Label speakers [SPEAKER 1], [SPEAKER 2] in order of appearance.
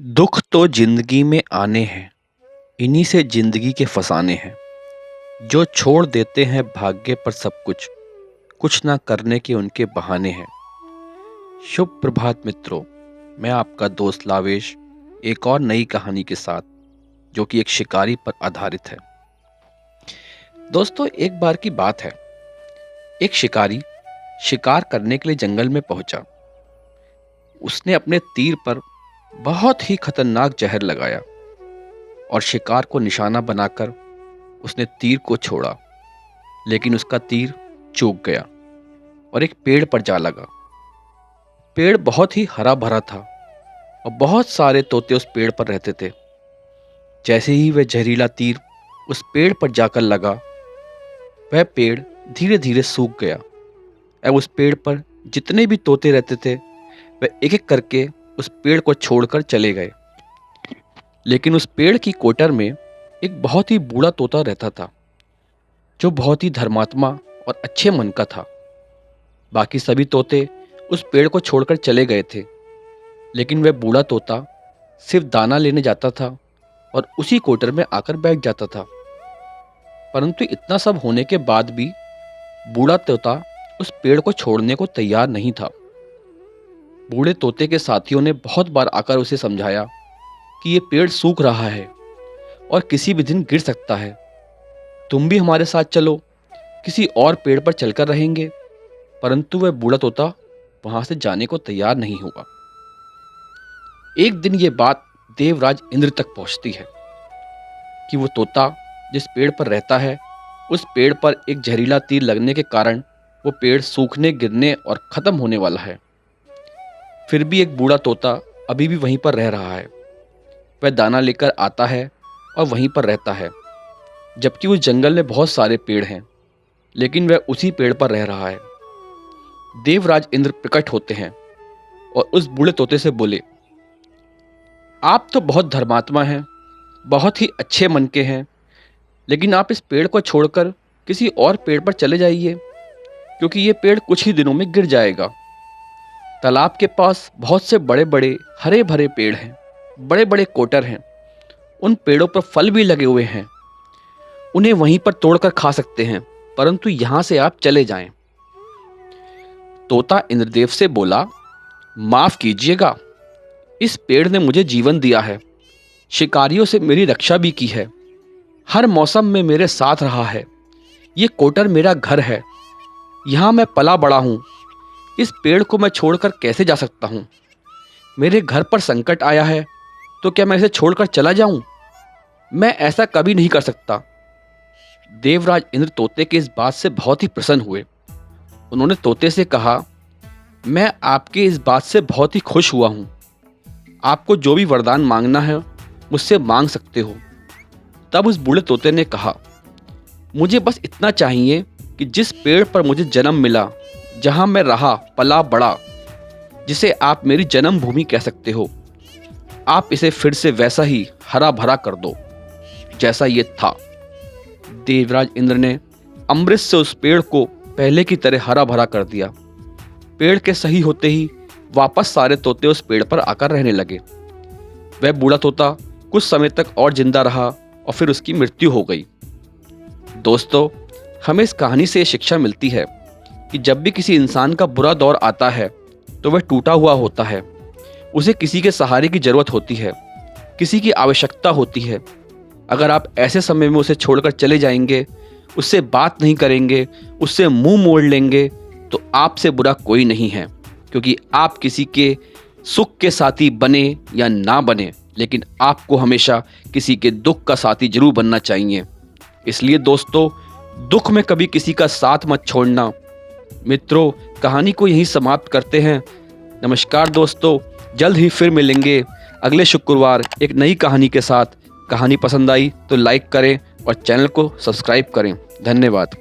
[SPEAKER 1] दुख तो जिंदगी में आने हैं, इन्हीं से जिंदगी के फसाने हैं। जो छोड़ देते हैं भाग्य पर सब कुछ, कुछ ना करने के उनके बहाने हैं। शुभ प्रभात मित्रों, मैं आपका दोस्त लावेश एक और नई कहानी के साथ, जो कि एक शिकारी पर आधारित है। दोस्तों, एक बार की बात है, एक शिकारी शिकार करने के लिए जंगल में पहुंचा। उसने अपने तीर पर बहुत ही खतरनाक जहर लगाया और शिकार को निशाना बनाकर उसने तीर को छोड़ा, लेकिन उसका तीर चूक गया और एक पेड़ पर जा लगा। पेड़ बहुत ही हरा भरा था और बहुत सारे तोते उस पेड़ पर रहते थे। जैसे ही वह जहरीला तीर उस पेड़ पर जाकर लगा, वह पेड़ धीरे धीरे सूख गया। अब उस पेड़ पर जितने भी तोते रहते थे, वह एक एक करके उस पेड़ को छोड़कर चले गए। लेकिन उस पेड़ की कोटर में एक बहुत ही बूढ़ा तोता रहता था, जो बहुत ही धर्मात्मा और अच्छे मन का था। बाकी सभी तोते उस पेड़ को छोड़कर चले गए थे, लेकिन वह बूढ़ा तोता सिर्फ दाना लेने जाता था और उसी कोटर में आकर बैठ जाता था। परंतु इतना सब होने के बाद भी बूढ़ा तोता उस पेड़ को छोड़ने को तैयार नहीं था। बूढ़े तोते के साथियों ने बहुत बार आकर उसे समझाया कि ये पेड़ सूख रहा है और किसी भी दिन गिर सकता है। तुम भी हमारे साथ चलो, किसी और पेड़ पर चलकर रहेंगे। परंतु वह बूढ़ा तोता वहां से जाने को तैयार नहीं हुआ। एक दिन ये बात देवराज इंद्र तक पहुंचती है कि वो तोता जिस पेड़ पर रहता है, उस पेड़ पर एक जहरीला तीर लगने के कारण वो पेड़ सूखने, गिरने और खत्म होने वाला है। फिर भी एक बूढ़ा तोता अभी भी वहीं पर रह रहा है। वह दाना लेकर आता है और वहीं पर रहता है, जबकि उस जंगल में बहुत सारे पेड़ हैं, लेकिन वह उसी पेड़ पर रह रहा है। देवराज इंद्र प्रकट होते हैं और उस बूढ़े तोते से बोले, आप तो बहुत धर्मात्मा हैं, बहुत ही अच्छे मन के हैं, लेकिन आप इस पेड़ को छोड़कर किसी और पेड़ पर चले जाइए, क्योंकि ये पेड़ कुछ ही दिनों में गिर जाएगा। तालाब के पास बहुत से बड़े बड़े हरे भरे पेड़ हैं, बड़े बड़े कोटर हैं। उन पेड़ों पर फल भी लगे हुए हैं, उन्हें वहीं पर तोड़कर खा सकते हैं, परंतु यहां से आप चले जाएं। तोता इंद्रदेव से बोला, माफ कीजिएगा, इस पेड़ ने मुझे जीवन दिया है, शिकारियों से मेरी रक्षा भी की है, हर मौसम में मेरे साथ रहा है। ये कोटर मेरा घर है, यहाँ मैं पला बड़ा हूँ। इस पेड़ को मैं छोड़कर कैसे जा सकता हूँ? मेरे घर पर संकट आया है तो क्या मैं इसे छोड़कर चला जाऊं? मैं ऐसा कभी नहीं कर सकता। देवराज इंद्र तोते के इस बात से बहुत ही प्रसन्न हुए। उन्होंने तोते से कहा, मैं आपके इस बात से बहुत ही खुश हुआ हूं। आपको जो भी वरदान मांगना है मुझसे मांग सकते हो। तब उस बूढ़े तोते ने कहा, मुझे बस इतना चाहिए कि जिस पेड़ पर मुझे जन्म मिला, जहां मैं रहा, पला बड़ा, जिसे आप मेरी जन्मभूमि कह सकते हो, आप इसे फिर से वैसा ही हरा भरा कर दो जैसा ये था। देवराज इंद्र ने अमृत से उस पेड़ को पहले की तरह हरा भरा कर दिया। पेड़ के सही होते ही वापस सारे तोते उस पेड़ पर आकर रहने लगे। वह बूढ़ा तोता कुछ समय तक और जिंदा रहा और फिर उसकी मृत्यु हो गई। दोस्तों, हमें इस कहानी से ये शिक्षा मिलती है कि जब भी किसी इंसान का बुरा दौर आता है तो वह टूटा हुआ होता है। उसे किसी के सहारे की जरूरत होती है, किसी की आवश्यकता होती है। अगर आप ऐसे समय में उसे छोड़कर चले जाएंगे, उससे बात नहीं करेंगे, उससे मुंह मोड़ लेंगे, तो आपसे बुरा कोई नहीं है, क्योंकि आप किसी के सुख के साथी बने या ना बने, लेकिन आपको हमेशा किसी के दुख का साथी जरूर बनना चाहिए। इसलिए दोस्तों, दुख में कभी किसी का साथ मत छोड़ना। मित्रों, कहानी को यहीं समाप्त करते हैं। नमस्कार दोस्तों, जल्द ही फिर मिलेंगे अगले शुक्रवार एक नई कहानी के साथ। कहानी पसंद आई तो लाइक करें और चैनल को सब्सक्राइब करें। धन्यवाद।